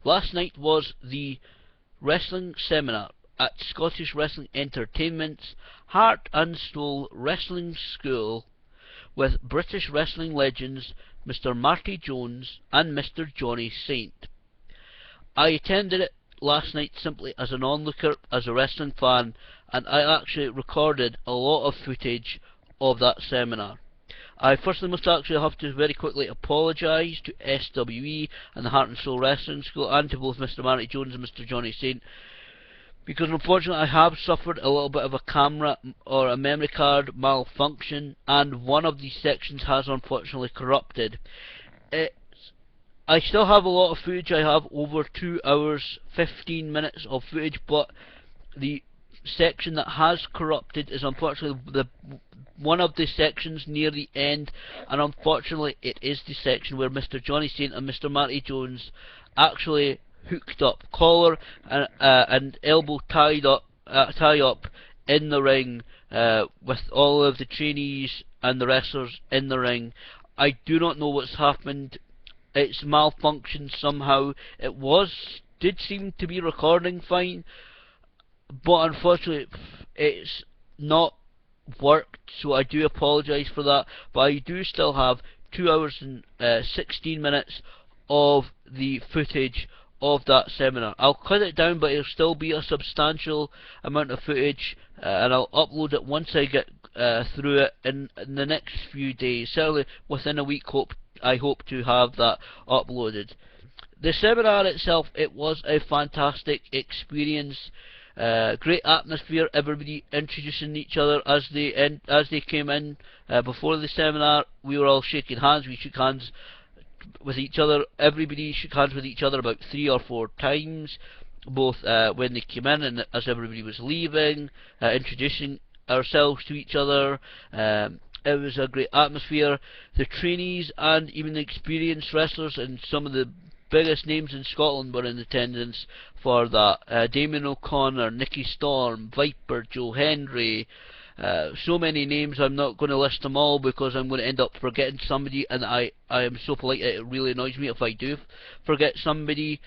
Last night was the wrestling seminar at Scottish Wrestling Entertainment's Heart and Soul Wrestling School with British wrestling legends Mr. Marty Jones and Mr. Johnny Saint. I attended it last night simply as an onlooker, as a wrestling fan, and I actually recorded a lot of footage of that seminar. I firstly must actually have to very quickly apologise to SWE and the Heart and Soul Wrestling School, and to both Mr. Marty Jones and Mr. Johnny Saint, because unfortunately I have suffered a little bit of a camera or a memory card malfunction, and one of these sections has unfortunately corrupted. I still have a lot of footage. I have over 2 hours 15 minutes of footage, but the section that has corrupted is unfortunately one of the sections near the end, and unfortunately it is the section where Mr. Johnny Saint and Mr. Marty Jones actually hooked up, collar and elbow tie up in the ring with all of the trainees and the wrestlers in the ring. I do not know what's happened. It's malfunctioned somehow. It did seem to be recording fine, but unfortunately it's not worked, so I do apologise for that. But I do still have 2 hours and 16 minutes of the footage of that seminar. I'll cut it down, but it'll still be a substantial amount of footage, and I'll upload it once I get through it in the next few days. Certainly within a week, I hope to have that uploaded. The seminar itself, it was a fantastic experience. Great atmosphere, everybody introducing each other as they came in. Before the seminar, we were all shaking hands. We shook hands with each other. Everybody shook hands with each other about 3 or 4 times, both when they came in and as everybody was leaving, introducing ourselves to each other. It was a great atmosphere. The trainees and even the experienced wrestlers and some of the biggest names in Scotland were in attendance for that. Damien O'Connor, Nicky Storm, Viper, Joe Hendry, so many names. I'm not going to list them all because I'm going to end up forgetting somebody, and I am so polite it really annoys me if I do forget somebody.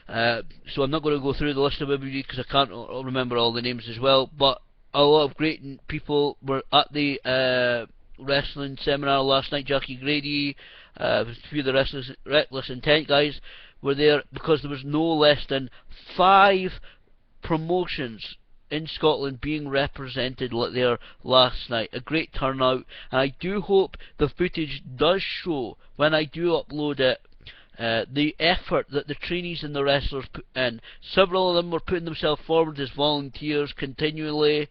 So I'm not going to go through the list of everybody because I can't remember all the names as well. But a lot of great people were at the wrestling seminar last night. Jackie Grady, a few of the Reckless Intent guys were there, because there was no less than 5 promotions in Scotland being represented there last night. A great turnout, and I do hope the footage does show, when I do upload it, the effort that the trainees and the wrestlers put in. Several of them were putting themselves forward as volunteers continually.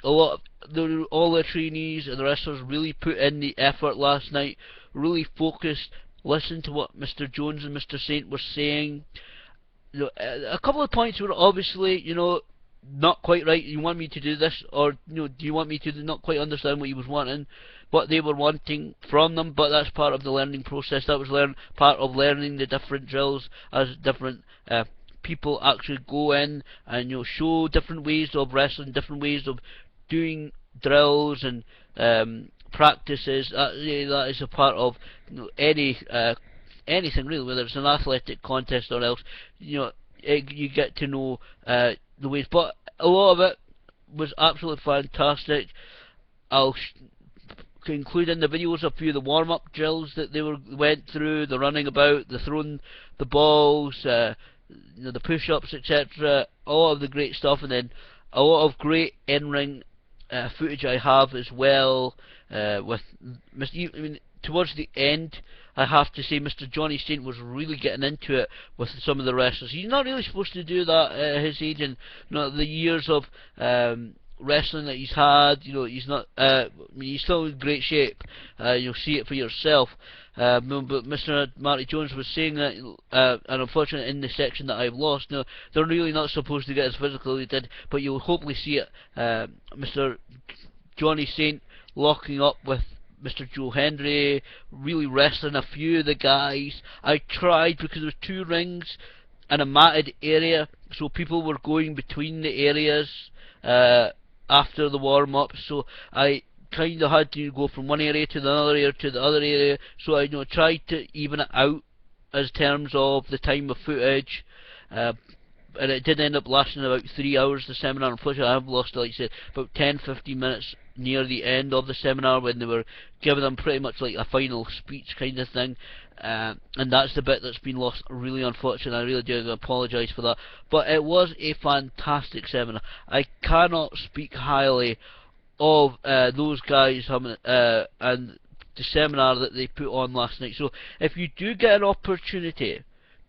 All the trainees and the wrestlers really put in the effort last night, really focused, listened to what Mr. Jones and Mr. Saint were saying. A couple of points were obviously, not quite right. You want me to do this, or do you want me to not quite understand what he was wanting, what they were wanting from them? But that's part of the learning process. That was part of learning the different drills as different people actually go in and show different ways of wrestling, different ways of doing drills and practices. That is a part of anything really, whether it's an athletic contest or else. You get to know the ways, but a lot of it was absolutely fantastic. I'll include in the videos a few of the warm-up drills that they went through, the running about, the throwing the balls, the push-ups, etc. All of the great stuff, and then a lot of great in-ring footage I have as well. Towards the end, I have to say Mr. Johnny Saint was really getting into it with some of the wrestlers. He's not really supposed to do that at his age, and the years of wrestling that he's had. He's not. He's still in great shape. You'll see it for yourself. But Mr. Marty Jones was saying that, and unfortunately in the section that I've lost, they're really not supposed to get as physical as they did, but you'll hopefully see it. Mr. Johnny Saint locking up with Mr. Joe Hendry, really wrestling a few of the guys. I tried, because there was 2 rings and a matted area, so people were going between the areas after the warm-up, so I kind of had to go from one area to the other area to the other area, so I tried to even it out as terms of the time of footage. And it did end up lasting about 3 hours, the seminar. Unfortunately, I have lost, like I said, about 10-15 minutes near the end of the seminar when they were giving them pretty much like a final speech kind of thing. And that's the bit that's been lost. Really unfortunate. I really do apologise for that. But it was a fantastic seminar. I cannot speak highly of those guys having and the seminar that they put on last night. So if you do get an opportunity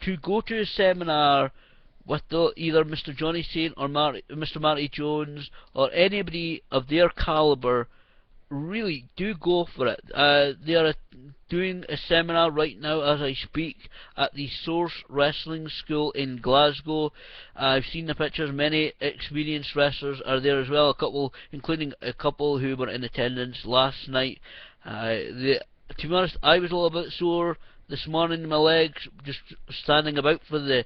to go to a seminar with either Mr. Johnny Saint or Mr. Marty Jones or anybody of their calibre, really do go for it. They are doing a seminar right now as I speak at the Source Wrestling School in Glasgow. I've seen the pictures. Many experienced wrestlers are there as well, including a couple who were in attendance last night. To be honest, I was a little bit sore this morning in my legs, just standing about for the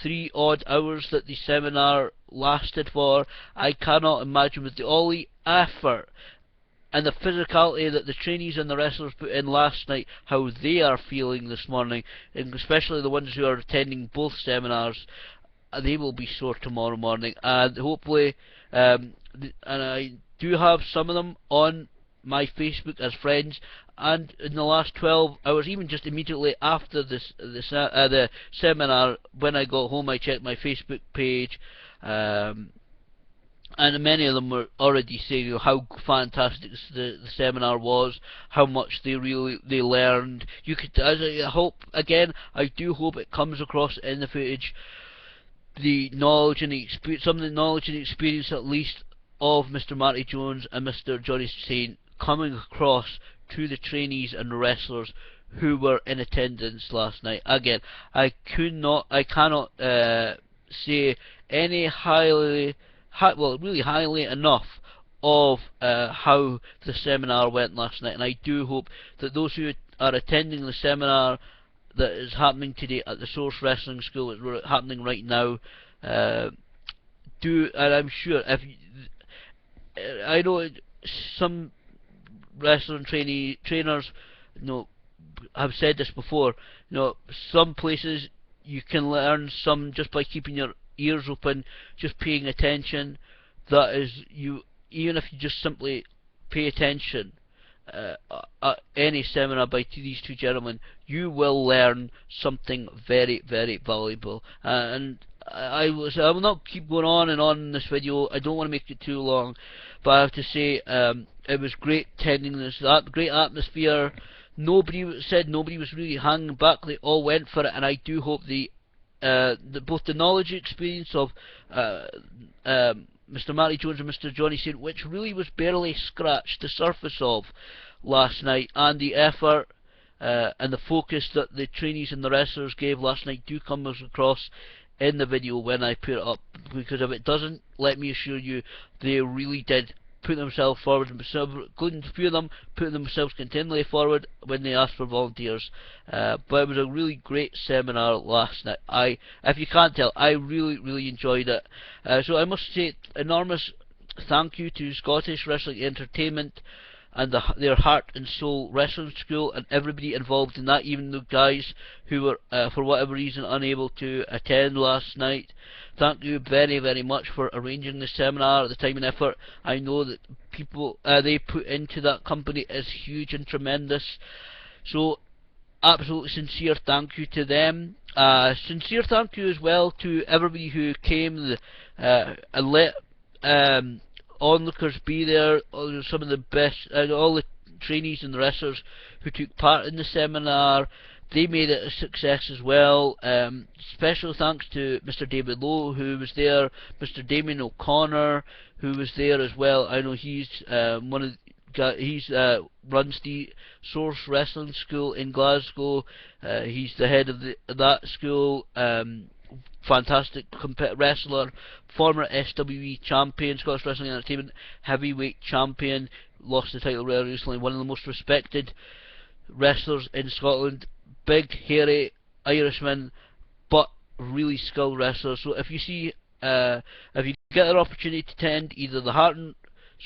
3 odd hours that the seminar lasted for. I cannot imagine, with all the effort and the physicality that the trainees and the wrestlers put in last night, how they are feeling this morning, and especially the ones who are attending both seminars. They will be sore tomorrow morning, and hopefully, and I do have some of them on my Facebook as friends, and in the last 12 hours, even just immediately after the seminar, when I got home, I checked my Facebook page, and many of them were already saying how fantastic the seminar was, how much they learned. You could, as I hope, again, I do hope it comes across in the footage, the knowledge and the experience, some of the knowledge and experience at least of Mr. Marty Jones and Mr. Johnny Saint coming across to the trainees and wrestlers who were in attendance last night. Again, I cannot say any really highly enough of how the seminar went last night, and I do hope that those who are attending the seminar that is happening today at the Source Wrestling School, it's happening right now, and I'm sure I know some wrestling trainers, have said this before. Some places you can learn some just by keeping your ears open, just paying attention. That is, even if you just simply pay attention at any seminar by these two gentlemen, you will learn something very, very valuable. And I will not keep going on and on in this video. I don't want to make it too long, but I have to say, it was great attending this. Great atmosphere. Nobody was really hanging back. They all went for it, and I do hope both the knowledge and experience of Mr. Marty Jones and Mr. Johnny Saint, which really was barely scratched the surface of last night, and the effort and the focus that the trainees and the wrestlers gave last night do come across in the video when I put it up, because if it doesn't, let me assure you, they really did put themselves forward, including a few of them putting themselves continually forward when they asked for volunteers. But it was a really great seminar last night. If you can't tell, I really enjoyed it. So I must say enormous thank you to Scottish Wrestling Entertainment and their Heart and Soul Wrestling School and everybody involved in that, even the guys who were for whatever reason unable to attend last night. Thank you very, very much for arranging the seminar. The time and effort I know that people they put into that company is huge and tremendous. So absolutely sincere thank you to them. Sincere thank you as well to everybody who came and let onlookers be there. Some of the best, all the trainees and the wrestlers who took part in the seminar, they made it a success as well. Special thanks to Mr. David Lowe, who was there, Mr. Damien O'Connor, who was there as well. I know he's runs the Source Wrestling School in Glasgow. He's the head of that school. Fantastic wrestler, former SWE champion, Scottish Wrestling Entertainment heavyweight champion, lost the title very recently, one of the most respected wrestlers in Scotland, big hairy Irishman, but really skilled wrestler. So if you get an opportunity to attend either the Heart and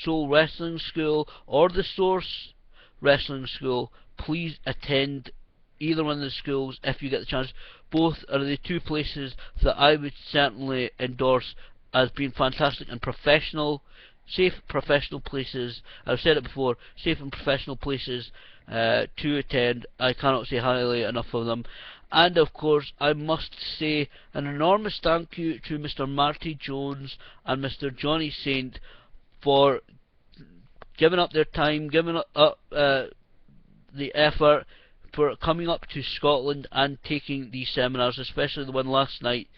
Soul Wrestling School or the Source Wrestling School, please attend either one of the schools if you get the chance. Both are the two places that I would certainly endorse as being fantastic and professional, safe professional places. I've said it before, safe and professional places to attend. I cannot say highly enough of them. And of course, I must say an enormous thank you to Mr. Marty Jones and Mr. Johnny Saint for giving up their time, giving up the effort for coming up to Scotland and taking these seminars, especially the one last night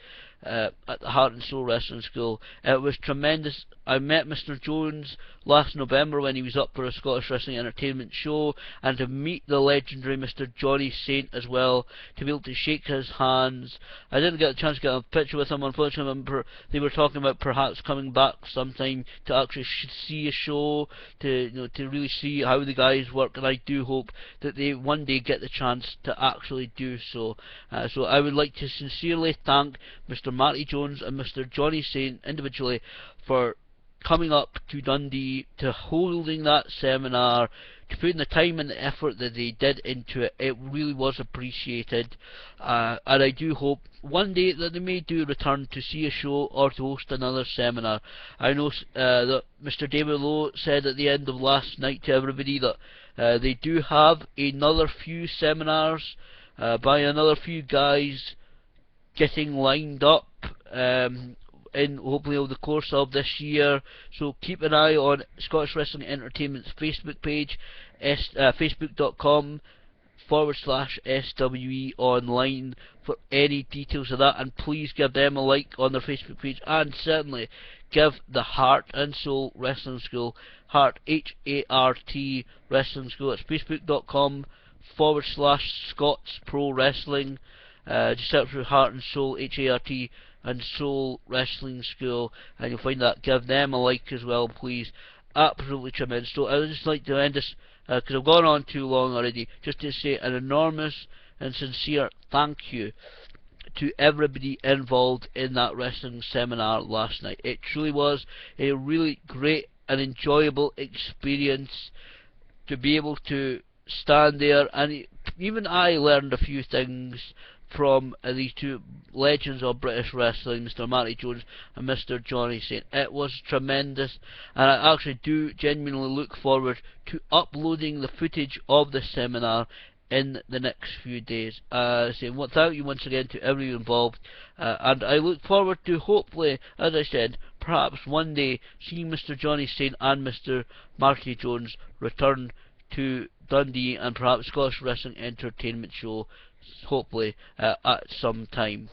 at the Heart and Soul Wrestling School. It was tremendous. I met Mr. Jones last November when he was up for a Scottish Wrestling Entertainment show, and to meet the legendary Mr. Johnny Saint as well, to be able to shake his hands. I didn't get a chance to get a picture with him, unfortunately. They were talking about perhaps coming back sometime to actually see a show, to to really see how the guys work, and I do hope that they one day get the chance to actually do so. So I would like to sincerely thank Mr. Marty Jones and Mr. Johnny Saint individually for coming up to Dundee, to holding that seminar, to putting the time and the effort that they did into it. It really was appreciated, and I do hope one day that they may do return to see a show or to host another seminar. I know that Mr. David Lowe said at the end of last night to everybody that they do have another few seminars by another few guys getting lined up in hopefully over the course of this year. So keep an eye on Scottish Wrestling Entertainment's Facebook page, facebook.com/SWE online for any details of that, and please give them a like on their Facebook page, and certainly give the Heart and Soul Wrestling School, Heart HART Wrestling School, it's facebook.com/Scots Pro Wrestling. Just search for Heart and Soul HART and Soul Wrestling School, and you'll find that. Give them a like as well, please. Absolutely tremendous. So I would just like to end this, because I've gone on too long already, just to say an enormous and sincere thank you to everybody involved in that wrestling seminar last night. It truly was a really great and enjoyable experience to be able to stand there, and even I learned a few things from these two legends of British wrestling, Mr. Marty Jones and Mr. Johnny Saint. It was tremendous, and I actually do genuinely look forward to uploading the footage of the seminar in the next few days. Saying thank you once again to everyone involved, and I look forward to hopefully, as I said, perhaps one day seeing Mr. Johnny Saint and Mr. Marty Jones return to Dundee and perhaps Scottish Wrestling Entertainment show, hopefully at some time.